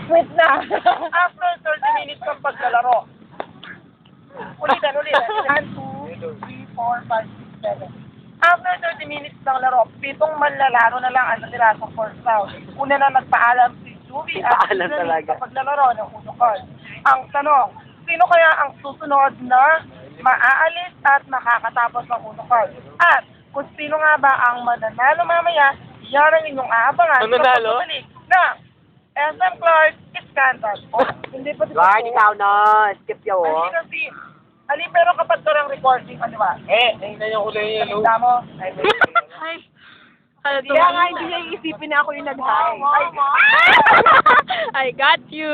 Quit na. After 30 minutes ng paglalaro. Ulitan. 1, 2, 3, 4, 5, 6, 7. After 30 minutes ng laro, 7 manlalaro na lang ang natira sa first round. Una na nagpaalam si Juby at sa paglalaro ng uno card. Ang tanong, sino kaya ang susunod na maaalis at makakatapos ng uno card? At kung sino nga ba ang mananalo mamaya, yan ang inyong aabangan sa pagbabalik na SM Clark Scandal. Hindi pa ikaw na. Skip yaw. hindi kasi, pero kapag ito ng recording, ano ba? Tingnan yung kulay niya, no? Tama mo? Kaya nga hindi niya iisipin na ako yung nag-hi. I got you.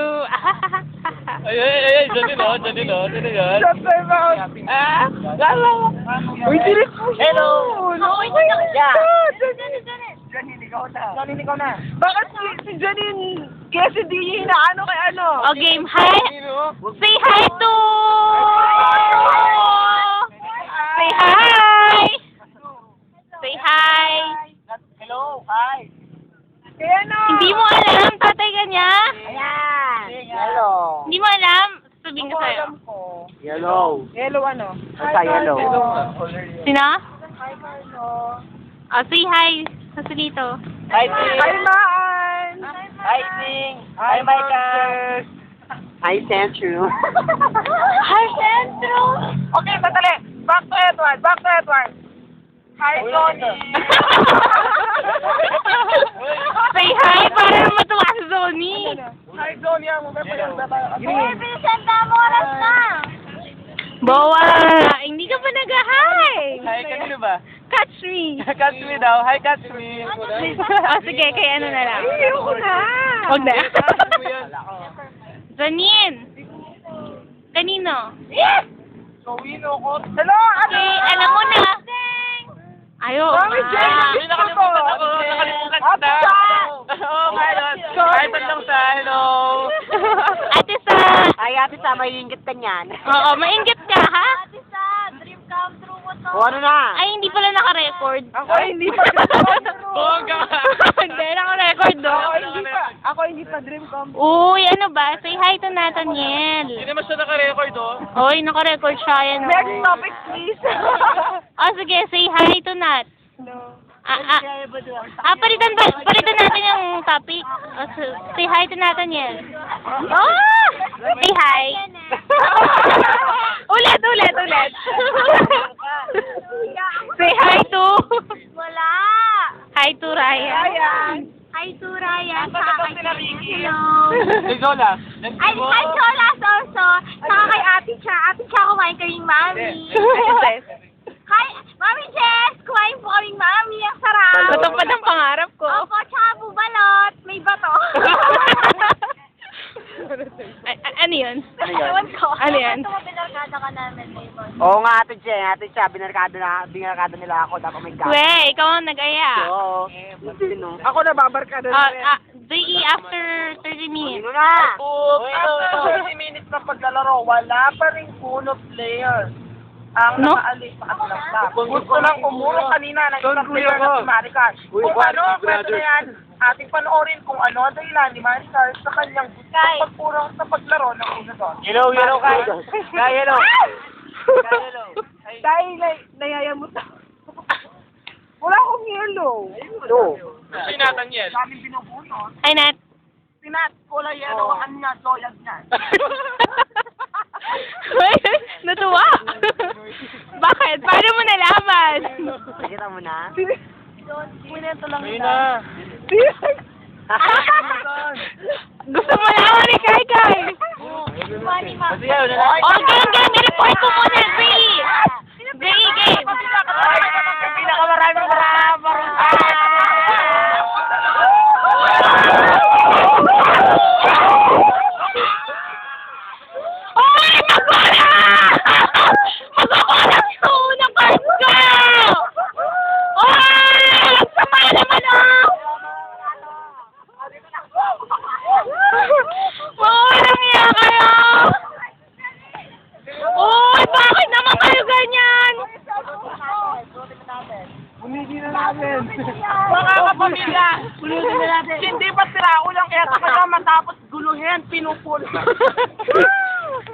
Ay, dyan din, no? Sino yan? Siyempre ba? Uy, direct po siya. Hello! Janine, Janine, ikaw na. bakit si Janine, kasi di niya hinaano kay ano? O game, hi! Say hi to! Say hi! Say hi! Hello, hi. Kaya no. Hindi mo alam, tatay ka niya? Yellow. Hindi mo alam? Sabihin ko sa'yo. Yellow. Yellow ano? Basta yellow. Sino? Hi, Carlo. O, say hi. Sasalito. Hi, Hi, Maan! Hi, Sing. Hi, Michael. Hi, Central. Hi, Centro! Okay, sandali. Back to Edward. Hi, Johnny. Say hi para matuwa si Zoni. Hi, Johnny. Ang may paganda tayo. Bawa! Hindi ka pa nag-hi! Hi, kanino ba? Catch me! Catch me daw. Hi, catch me. O, sige, kaya ano na lang. Ayoko na! Huwag na. Catch mo yan. Janine! Kanino? So, wino ko. Hello, Okay, alam mo na. Ayo. Mami, Jen! Ay, nakalimutan ako. Nakalimutan kita. Oh, my God. Hi, lang sa hello. Ate Sa! Ay, ate sa, may ingit ka niyan. Oo, mainggit ka, ha? O ano na? Ay, hindi pala naka-record. Ako hindi pa Bongga. Hindi, naka-record do. Ako hindi pa dream come. Uy, ano ba? Say hi to Nathaniel. Hindi naman siya naka-record, oh. Uy, naka-record siya. Yan, Next topic, please. sige, say hi to Nat. No. Palitan natin yung topic. Say hi to Nathaniel. Oh! Say hi. ulit. Say hi to... Wala! Hi to Ryan. Ayan. Hi to Ryan. Saan Saka ba kay sila, Ricky? Hello. Hey, Zola. Let's Ay, go. hi Cholas also. Saka kay Ate Cha. Ate Cha, kumain kaming mami. Hi, Mami Jess! Kumain po kaming mami. Ang sarap. Matupad ang pangarap ko. Opo, tsaka bubalot. May bato. Ano yun? Ewan ko. Ano yan? Ito mo, pinarkada ka namin, Raymond. Oo nga, ate Jen. Ate siya, binarkado nila ako. Dapat may gato. We, ikaw ang nag-aya. Oo. Sino? Ako na babarkada na rin. DE after 30 minutes. Sino na? After 30 minutes ng paglalaro, wala pa rin puno player ang No? nakaalis sa kanilang club. Gusto lang umulong kanina ng isang player na si Maricar. Kung ano ang kwento na yan, ating panoorin kung ano ang dahilan ni Maricar sa kanyang gusto pagpurong sa paglaro ng uno doon. Yellow, kay. Kay, yellow. Dahil nayayamot ako. Wala akong yellow. Ito. Si Nathaniel. Daming binubunot. Ay, Nat. Sinat, kulay yellow, ang niya, soyag niya. Uy, natuwa. Bakit? Paano mo nalaman? Nakita mo na? Punento lang Ayun nila. na. Gusto mo lang ni Kai Kai. Kasi yun, na. Game. Report ko muna, Brie. Brie, game. Pinakamaraming Oy, magwala! Magwala sa unang part ko! Oy! Sama naman walang iya kayo! lang yan, pinupul.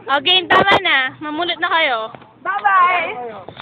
Okay, tama na. Mamulot na kayo. Bye-bye!